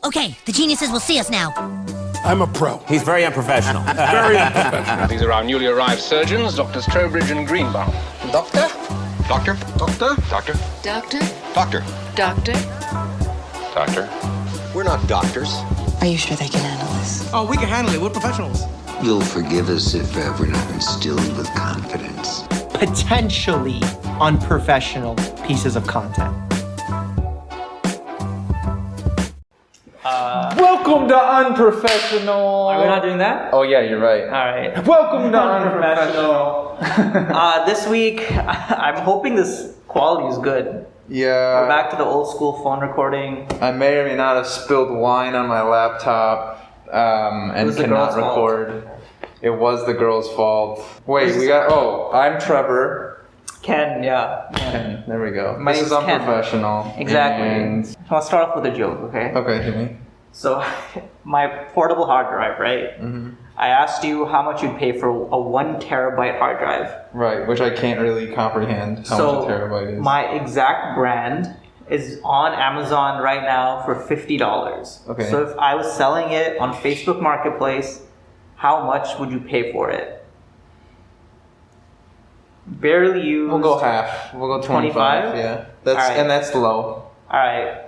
Okay, the geniuses will see us now. I'm a pro. He's very unprofessional. Very unprofessional. These are our newly arrived surgeons, Doctors Trowbridge and Greenbaum. Doctor? Doctor? Doctor? Doctor? Doctor? Doctor? Doctor? Doctor? We're not doctors. Are you sure they can handle this? Oh, we can handle it. We're professionals. You'll forgive us if we're not instilled with confidence. Potentially unprofessional pieces of content. Welcome to Unprofessional. Are we not doing that? Oh yeah, you're right. All right. Welcome to Unprofessional. This week, I'm hoping this quality is good. Yeah. We're back to the old school phone recording. I may or may not have spilled wine on my laptop and cannot record. It was the girl's fault. Wait, I'm Trevor. Ken, yeah. Ken, there we go. My this is name's Ken. Unprofessional. Exactly. And... I'll start off with a joke, okay? Okay, hit me. So, my portable hard drive, right? Mm-hmm. I asked you how much you'd pay for a 1 terabyte hard drive. Right, which I can't really comprehend how much a terabyte is. My exact brand is on Amazon right now for $50. Okay. So if I was selling it on Facebook Marketplace, how much would you pay for it? Barely used. We'll go half. We'll go 25. Yeah, and that's low. All right.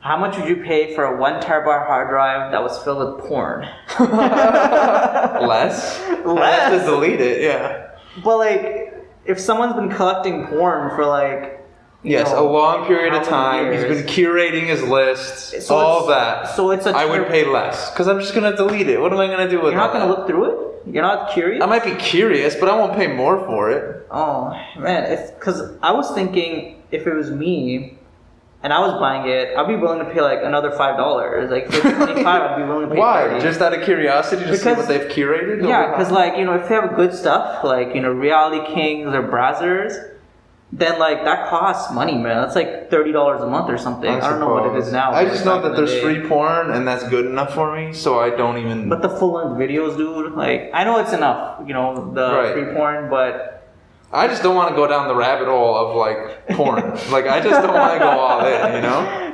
How much would you pay for a 1 terabyte hard drive that was filled with porn? Less. I have to delete it. Yeah. But like, if someone's been collecting porn for like. Yes, a long period of time. Years. He's been curating his lists, so all that. So it's I would pay less because I'm just gonna delete it. What am I gonna do with it? You're not gonna look through it? You're not curious? I might be curious, but I won't pay more for it. Oh man, because I was thinking if it was me and I was buying it, I'd be willing to pay like another $5. Like if it's 25, I'd be willing to pay. Why? 30. Just out of curiosity to see what they've curated? Yeah, because like if they have good stuff like Reality Kings or Brazzers. Then like that costs money, man. That's like $30 a month or something. I don't know what it is now. I just know that there's free porn, and that's good enough for me. So I don't even. But the full-length videos, dude. Like I know it's enough, free porn, but I just don't want to go down the rabbit hole of like porn. Like I just don't want to go all in,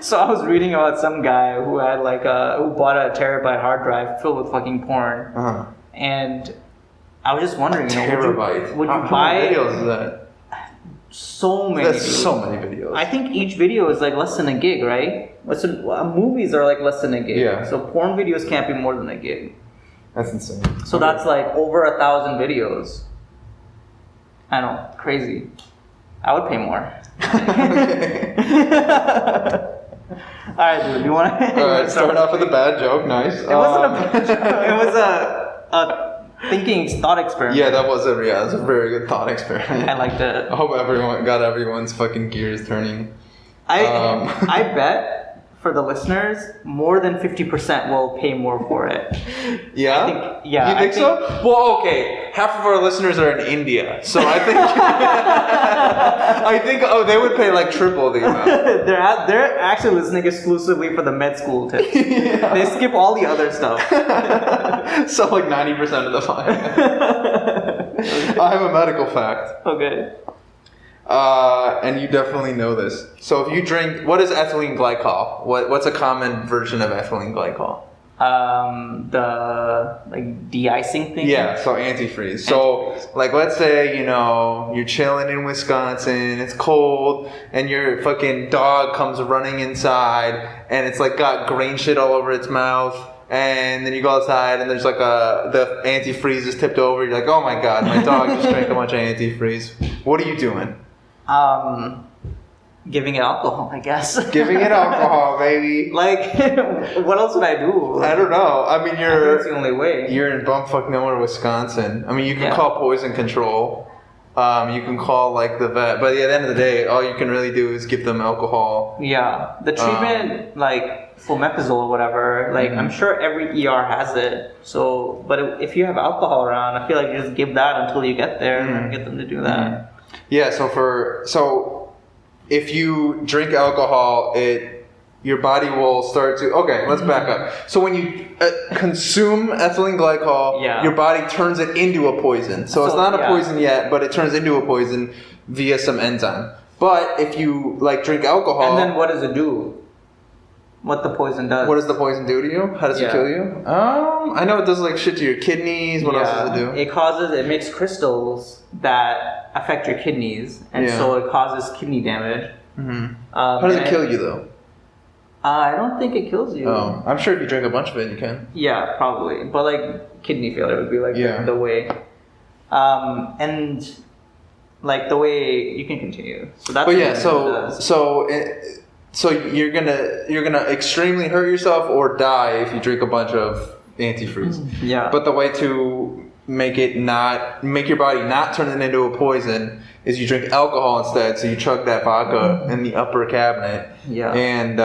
So I was reading about some guy who had like who bought a terabyte hard drive filled with fucking porn, and I was just wondering, terabyte. Would you How buy? many videos is that? So many. That's so many videos. I think each video is like less than a gig, right? Movies are like less than a gig. Yeah. So porn videos can't be more than a gig. That's insane. So that's like over 1,000 videos. I know, crazy. I would pay more. All right, dude. You want to? All right, start off with a bad joke. Nice. It wasn't a bad joke. It was a thought experiment. Yeah, that was a very good thought experiment. I liked it. I hope everyone's fucking gears turning. I bet for the listeners, more than 50% will pay more for it. Yeah? You think so? Well, okay. Half of our listeners are in India, so I think they would pay like triple the amount. They're actually listening exclusively for the med school tips. Yeah. They skip all the other stuff. So like 90% of the time. I have a medical fact. Okay. And you definitely know this. So if you drink, what is ethylene glycol? What's a common version of ethylene glycol? The like de-icing thing. Yeah, so antifreeze. So like, let's say you're chilling in Wisconsin, it's cold, and your fucking dog comes running inside, and it's like got grain shit all over its mouth. And then you go outside and there's like the antifreeze is tipped over. You're like, oh my god, my dog just drank a bunch of antifreeze. What are you doing? Giving it alcohol, I guess. Giving it alcohol, baby. Like, what else would I do? I don't know. I mean, that's the only way. You're in bumfuck nowhere, Wisconsin. I mean, you can call poison control. You can call like the vet, but at the end of the day, all you can really do is give them alcohol. Yeah, the treatment like flumetazole or whatever. Like I'm sure every ER has it. So, but if you have alcohol around, I feel like you just give that until you get there and get them to do that. Yeah. So if you drink alcohol, your body will start to. Okay, let's back up. So when you consume ethylene glycol, your body turns it into a poison. So it's not a poison yet, but it turns into a poison via some enzyme. But if you like drink alcohol, and then what does it do? what the poison does. What does the poison do to you? How does it kill you? I know it does like shit to your kidneys. What else does it do? It makes crystals that affect your kidneys, and so it causes kidney damage. Mm-hmm. How does it kill you though? I don't think it kills you. Oh, I'm sure if you drink a bunch of it, you can. Yeah, probably. But like kidney failure would be like the way. And like the way you can continue. So that's. But yeah, so you're gonna extremely hurt yourself or die if you drink a bunch of antifreeze. Yeah. But the way to make your body not turn it into a poison is you drink alcohol instead. So you chug that vodka in the upper cabinet. Yeah. And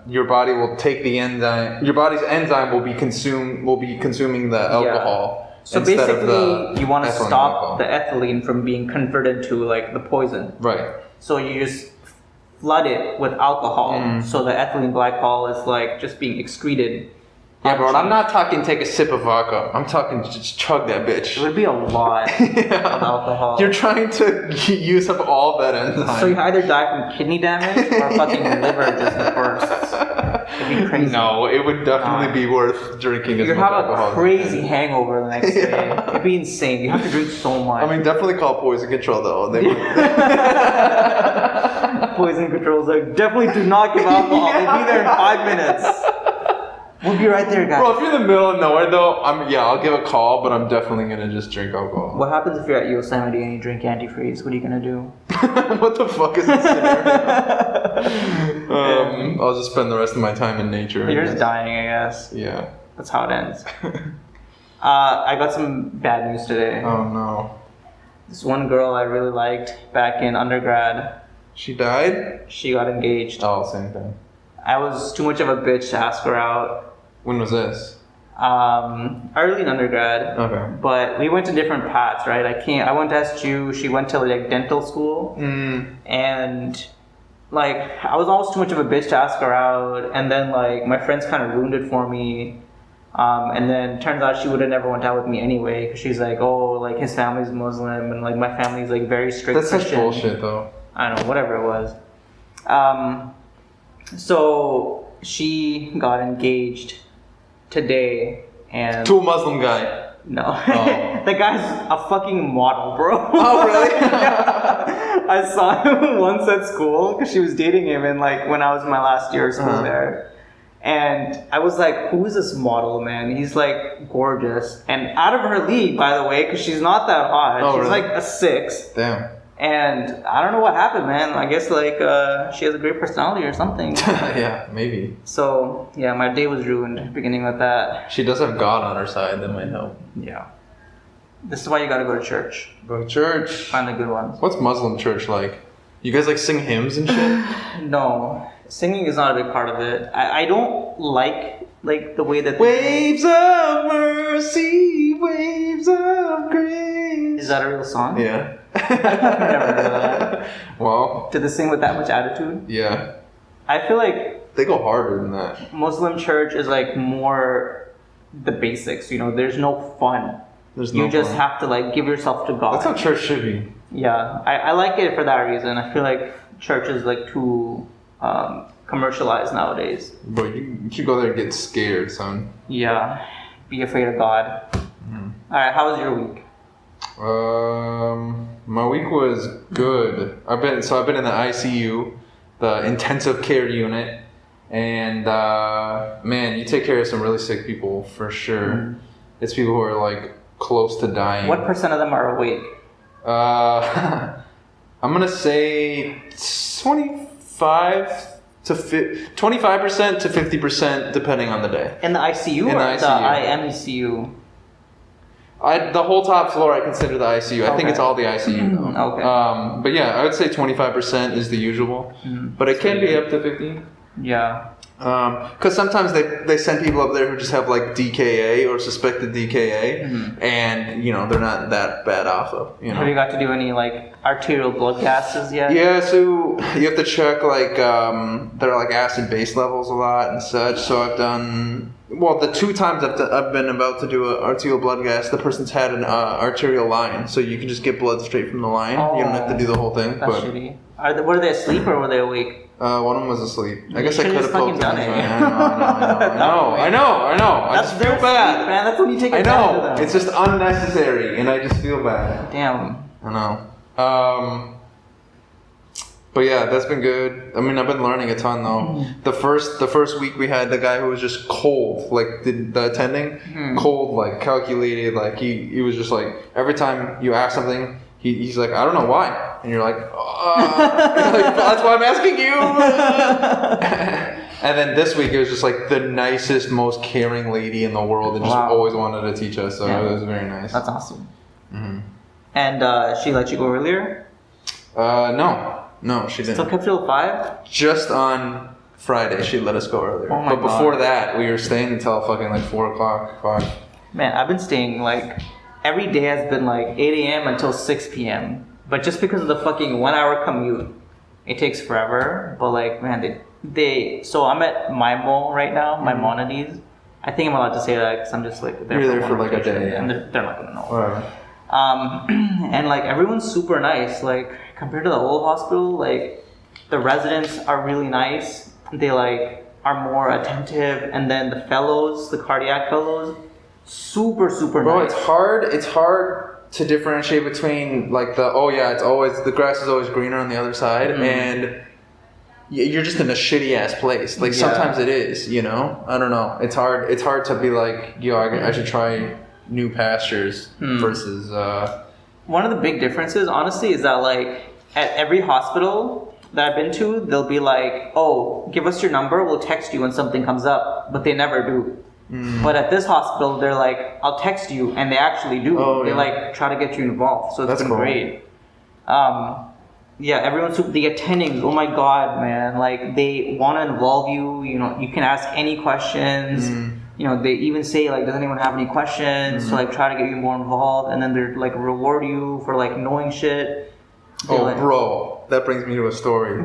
your body will take the enzyme. Your body's enzyme will be consuming the alcohol. Yeah. So basically, you want to stop the ethylene from being converted to like the poison. Right. So you just flood it with alcohol. So the ethylene glycol is like just being excreted. Yeah, bro, I'm not talking take a sip of vodka. I'm talking just chug that bitch. It would be a lot of alcohol. You're trying to use up all that enzyme. So you either die from kidney damage or fucking liver just bursts. It'd be crazy. No, it would definitely be worth drinking as much alcohol. You'd have a crazy hangover the next day. It'd be insane. You have to drink so much. I mean, definitely call poison control though. Poison control's like, definitely do not give alcohol. We'll be there in 5 minutes. We'll be right there, guys. Bro, if you're in the middle of nowhere though, I'll give a call, but I'm definitely gonna just drink alcohol. What happens if you're at Yosemite and you drink antifreeze? What are you gonna do? What the fuck is this scenario? I'll just spend the rest of my time in nature. You're just dying, I guess. Yeah. That's how it ends. I got some bad news today. Oh no. This one girl I really liked back in undergrad. She died? She got engaged. Oh, same thing. I was too much of a bitch to ask her out. When was this? Early in undergrad. Okay. But we went to different paths, right? I went to SU. She went to like dental school. And like I was almost too much of a bitch to ask her out. And then like my friends kind of ruined it for me. And then turns out she would have never went out with me anyway, because she's like, oh, like his family's Muslim and like my family's like very strict. That's such bullshit though. I don't know, whatever it was. So she got engaged today, and to a Muslim guy. No, the guy's a fucking model, bro. Oh really? I saw him once at school because she was dating him, and like when I was in my last year of school there, and I was like, "Who is this model, man? He's like gorgeous and out of her league, by the way, because she's not that hot. Oh, she's really? like a 6." Damn. And I don't know what happened, man. I guess like she has a great personality or something. Yeah, maybe. So yeah, my day was ruined beginning with that. She does have God on her side. That might help. Yeah. This is why you gotta go to church. Go to church. Find the good ones. What's Muslim church like? You guys like sing hymns and shit? No, singing is not a big part of it. I don't like the way that waves of mercy, waves of grace. Is that a real song? Yeah. I've never heard of that. Well, do they sing with that much attitude? Yeah. I feel like they go harder than that. Muslim church is like more the basics. You know, there's no fun. You just have to like give yourself to God. That's how church should be. Yeah, I like it for that reason. I feel like church is like too commercialized nowadays. But you should go there and get scared, son. Yeah, be afraid of God. All right, how was your week? My week was good. I've been in the ICU, the intensive care unit, and man, you take care of some really sick people for sure. It's people who are like close to dying. What % of them are awake? I'm gonna say 25% to 50%, depending on the day. In the ICU or the IMCU? The whole top floor I consider the ICU. I think it's all the ICU though. Okay. But yeah, I would say 25% is the usual. But it can be up to 50. Yeah. Because sometimes they send people up there who just have like DKA or suspected DKA, and you know they're not that bad off of. You know. Have you got to do any like arterial blood gases yet? Yeah, so you have to check like their like acid base levels a lot and such. So I've done the 2 times I've been about to do an arterial blood gas. The person's had an arterial line, so you can just get blood straight from the line. You don't have to do the whole thing. That's shitty. Were they asleep or were they awake? One of them was asleep. I guess I should've could just have fucking poked done him it. anyway. I know. I just feel their bad. sleep, man. That's when you take I advantage of know. them. It's just unnecessary, and I just feel bad. Damn. I know. But yeah, that's been good. I mean, I've been learning a ton though. The first week we had the guy who was just cold, like the attending, cold, like calculated, like he was just like every time you ask something, he's like, I don't know why, and you're like, that's why I'm asking you. And then this week it was just like the nicest, most caring lady in the world, and just always wanted to teach us. So it was very nice. That's awesome. And she let you go earlier? No, she didn't. Still kept you till 5? Just on Friday, she let us go earlier. Oh my but before God. that, we were staying until fucking like 4 o'clock, 5. Man, I've been staying like every day has been like 8 a.m. until 6 p.m. But just because of the fucking 1 hour commute, it takes forever. But like, man, so I'm at MIMO right now, Maimonides. I think I'm allowed to say that because I'm just like You're there for like a day, and they're not gonna know. Whatever. And like everyone's super nice. Like compared to the old hospital, like the residents are really nice. They like are more attentive, and then the fellows, the cardiac fellows, super Bro, nice. it's hard to differentiate between like the grass is always greener on the other side, and you're just in a shitty ass place. Like sometimes it is, you know. I don't know. It's hard to be like, yo, I should try new pastures versus. One of the big differences, honestly, is that like at every hospital that I've been to, they'll be like, oh, give us your number, we'll text you when something comes up, but they never do. But at this hospital, they're like, I'll text you, and they actually do. They like try to get you involved, so it's been cool. great. Everyone's the attendings. Oh my god, man! Like they want to involve you. You know, you can ask any questions. You know, they even say like, does anyone have any questions? To like try to get you more involved, and then they're like reward you for like knowing shit. Bro, that brings me to a story.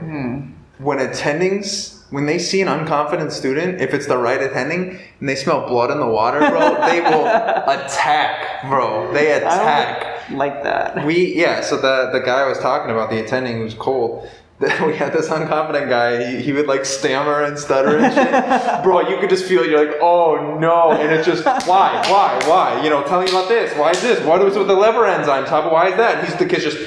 When attendings, when they see an unconfident student, if it's the right attending, and they smell blood in the water, bro, they will attack, bro. They attack. Like that. So the guy I was talking about, the attending who was cold, we had this unconfident guy, he would like stammer and stutter and shit. Bro, you could just feel, you're like, oh no, and it's just, why? You know, tell me about this, why is this? What is with the liver enzymes? Why is that? And the kid's just,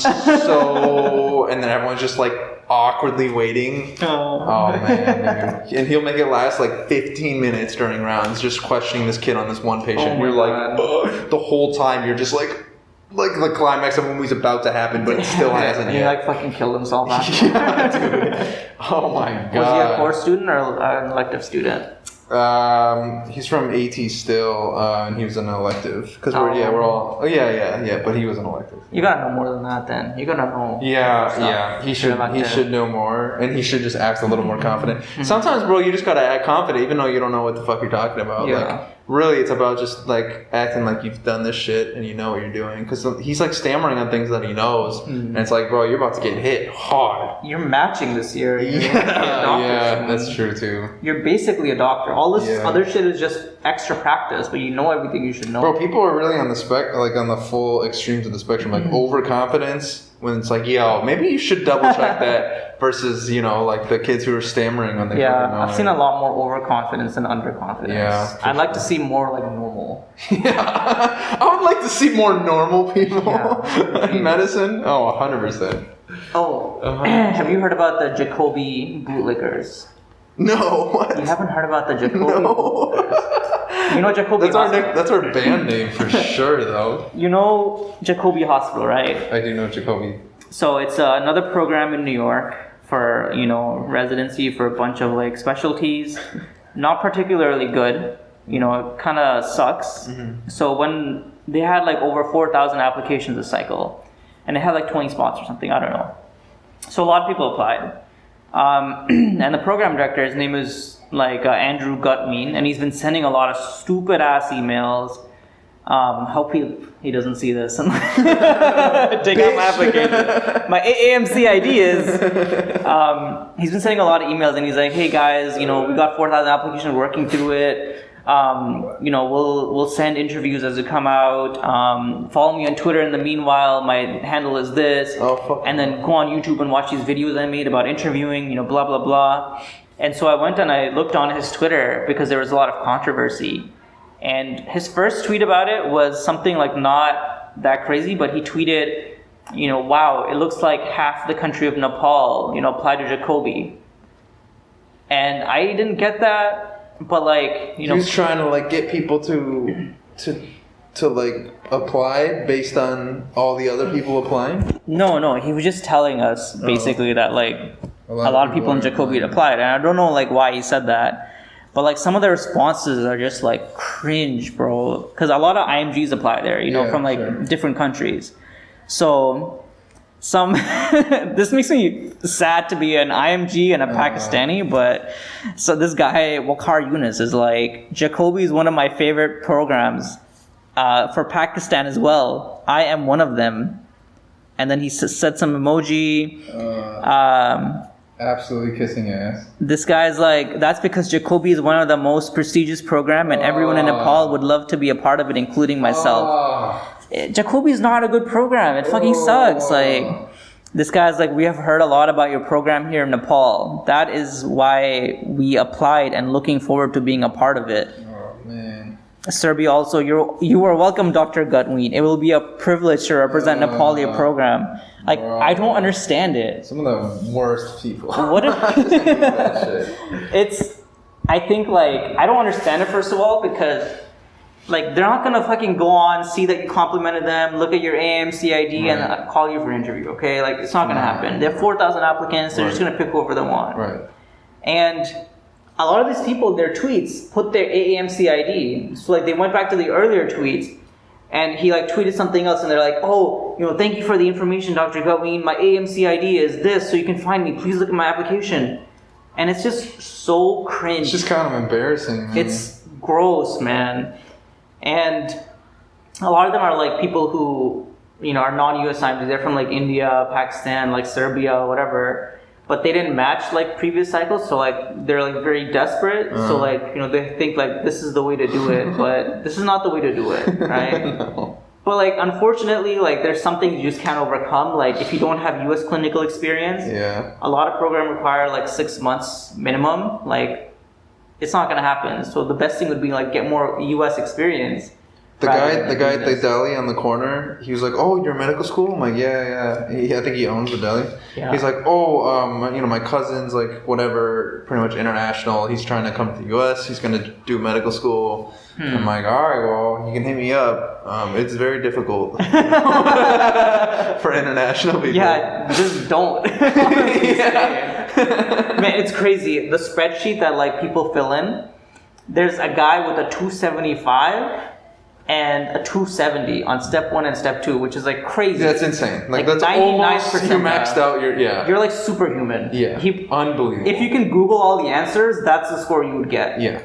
so, and then everyone's just like awkwardly waiting. Oh man, dude. And he'll make it last like 15 minutes during rounds, just questioning this kid on this one patient. You're like, the whole time you're just like the climax of a movie's about to happen, but it still hasn't and yet. he like fucking killed himself after. Yeah, dude. Oh my god. Was he a core student or an elective student? He's from AT still, and he was an elective. Because we're all. Oh yeah. But he was an elective. You gotta know more than that, then. You gotta know. Yeah. He should know more, and he should just act a little more confident. Sometimes, bro, you just gotta act confident, even though you don't know what the fuck you're talking about. Yeah. Like, really, it's about just like acting like you've done this shit and you know what you're doing. Because he's like stammering on things that he knows, and it's like, bro, you're about to get hit hard. You're matching this year. Yeah, that's true too. You're basically a doctor. All this other shit is just extra practice, but you know everything you should know. Bro, people are really on the full extremes of the spectrum, like overconfidence. When it's like, yo, maybe you should double check that, versus, you know, like the kids who are stammering when they fucking know I've seen a lot more overconfidence than underconfidence. Yeah, I'd like to see more like normal. Yeah, I would like to see more normal people in medicine. Oh, 100%. Oh, have you heard about the Jacoby bootlickers? No, what? You haven't heard about the Jacoby No. bootlickers? You know Jacoby Hospital? That's our band name for sure, though. You know Jacoby Hospital, right? I do know Jacoby. So it's another program in New York for, you know, residency for a bunch of like specialties. Not particularly good. You know, it kind of sucks. So when they had like over 4,000 applications a cycle, and they had like 20 spots or something, I don't know. So a lot of people applied. And the program director, his name is like Andrew Gutmean, and he's been sending a lot of stupid ass emails. Hope he doesn't see this and take out my application. My AAMC ID is. He's been sending a lot of emails, and he's like, "Hey guys, you know, we got 4,000 applications, working through it. we'll send interviews as they come out. Follow me on Twitter in the meanwhile. My handle is this. Oh, fuck. And then go on YouTube and watch these videos I made about interviewing, blah, blah, blah. And so I went and I looked on his Twitter because there was a lot of controversy. And his first tweet about it was something like not that crazy, but he tweeted, wow, it looks like half the country of Nepal, applied to Jacoby. And I didn't get that, but like, He was trying to like get people to like apply based on all the other people applying. No, he was just telling us basically that like a lot of people in Jacoby had applied, and I don't know like why he said that. But like some of the responses are just like cringe, bro. Because a lot of IMGs apply there, from like different countries. So this makes me sad to be an IMG and a Pakistani. But so this guy Waqar Yunus is like, Jacoby is one of my favorite programs for Pakistan as well. I am one of them. And then he said some emoji. Absolutely kissing ass. This guy's like, that's because Jacoby is one of the most prestigious program and everyone in Nepal would love to be a part of it, including myself. Jacoby is not a good program. It fucking sucks. Like, this guy's like, we have heard a lot about your program here in Nepal. That is why we applied and looking forward to being a part of it. Oh, man. Serbia also, you are welcome, Dr. Gutween. It will be a privilege to represent Nepali program. Like, I don't understand it. Some of the worst people. What if I think like, I don't understand it first of all, because like they're not gonna fucking go on, see that you complimented them, look at your AMC ID and call you for an interview, okay? Like, it's not gonna happen. They have 4,000 applicants, they're just gonna pick whoever they want. Right. And a lot of these people, their tweets put their AAMC ID. So like they went back to the earlier tweets and he like tweeted something else and they're like, oh, thank you for the information, Dr. Gutween. My AMC ID is this, so you can find me. Please look at my application. And it's just so cringe. It's just kind of embarrassing. Man. It's gross, man. And a lot of them are like people who, are non-US IMGs. They're from like India, Pakistan, like Serbia, whatever. But they didn't match like previous cycles, so like they're like very desperate. So like they think like this is the way to do it, but this is not the way to do it, right? No. But like unfortunately, like there's something you just can't overcome. Like if you don't have U.S. clinical experience, a lot of programs require like 6 months minimum. Like it's not gonna happen. So the best thing would be like get more U.S. experience. The guy at the deli on the corner, he was like, "Oh, you're medical school?" I'm like, "Yeah." I think he owns the deli. Yeah. He's like, "Oh, my cousin's like whatever, pretty much international. He's trying to come to the U.S. He's gonna do medical school." I'm like, "All right, well, you can hit me up. It's very difficult for international people." Yeah, just don't. Man, it's crazy. The spreadsheet that like people fill in, there's a guy with a 275. And a 270 on step 1 and step 2, which is like crazy. That's insane. Like that's 99% almost you maxed out your You're like superhuman. Yeah. Unbelievable. If you can Google all the answers, that's the score you would get. Yeah.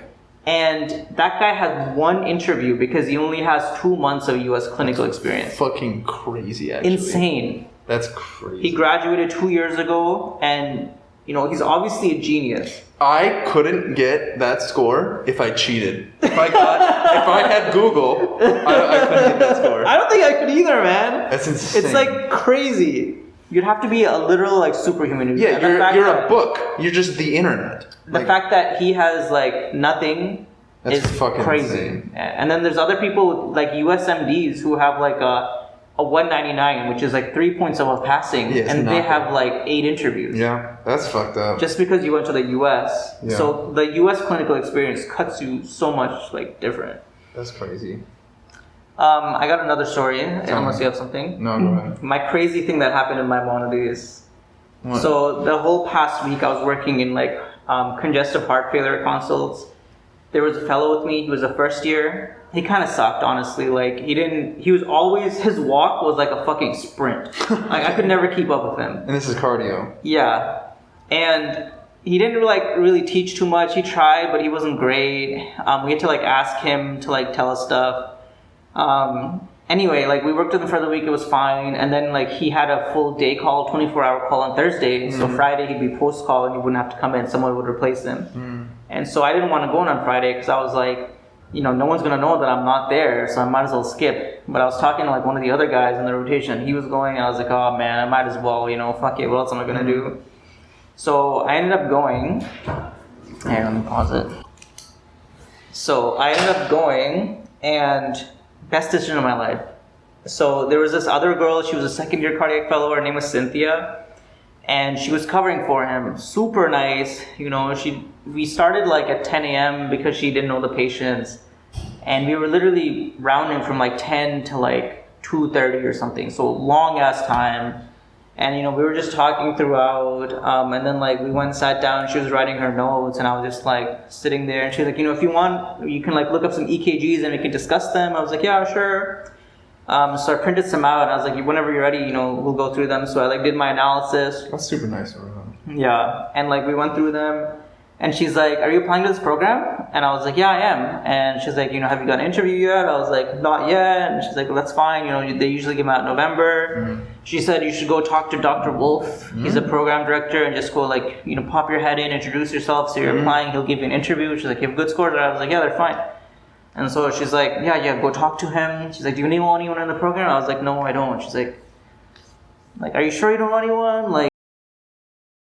And that guy has one interview because he only has 2 months of U.S. clinical experience. Fucking crazy, actually. Insane. That's crazy. He graduated 2 years ago, and he's obviously a genius. I couldn't get that score if I cheated. If I had Google, I couldn't get that score. I don't think I could either, man. That's insane. It's like crazy. You'd have to be a literal like superhuman. Yeah, you're a book. You're just the internet. The fact that he has like nothing is fucking crazy. Insane. And then there's other people like USMDs who have like a 199, which is like 3 points above passing, and they have like 8 interviews. Yeah, that's fucked up. Just because you went to the US. Yeah. So the US clinical experience cuts you so much like different. That's crazy. I got another story, unless you have something. No, go ahead. My crazy thing that happened in Maimonides. What? So the whole past week I was working in like congestive heart failure consults. There was a fellow with me, he was a first year. He kind of sucked, honestly. Like his walk was like a fucking sprint. Like I could never keep up with him. And this is cardio. Yeah. And he didn't like really teach too much. He tried, but he wasn't great. We had to like ask him to like tell us stuff. Anyway, like we worked with him for the week, it was fine. And then like he had a full day call, 24-hour call on Thursday. So Friday he'd be post call and he wouldn't have to come in. Someone would replace him. And so I didn't want to go in on Friday because I was like, no one's gonna know that I'm not there, so I might as well skip. But I was talking to like one of the other guys in the rotation. He was going, and I was like, oh man, I might as well, fuck it. What else am I gonna do? So I ended up going. Here, let me pause it. So I ended up going, and best decision of my life. So there was this other girl. She was a second-year cardiac fellow. Her name was Cynthia, and she was covering for him. Super nice. We started like at 10 a.m. because she didn't know the patients. And we were literally rounding from like 10 to like 2:30 or something. So long ass time. And we were just talking throughout. And then like we went and sat down. She was writing her notes, and I was just like sitting there. And she was like, if you want, you can like look up some EKGs and we can discuss them. I was like, yeah, sure. So I printed some out, and I was like, whenever you're ready, we'll go through them. So I like did my analysis. That's super nice of her. Yeah, and like we went through them. And she's like, are you applying to this program? And I was like, yeah, I am. And she's like, have you got an interview yet? I was like, not yet. And she's like, well, that's fine. They usually give them out in November. Mm-hmm. She said, you should go talk to Dr. Wolf. Mm-hmm. He's a program director, and just go like, pop your head in, introduce yourself. So you're applying, he'll give you an interview. She's like, you have good scores? And I was like, yeah, they're fine. And so she's like, yeah, go talk to him. She's like, do you know anyone in the program? I was like, no, I don't. She's like, are you sure you don't know anyone?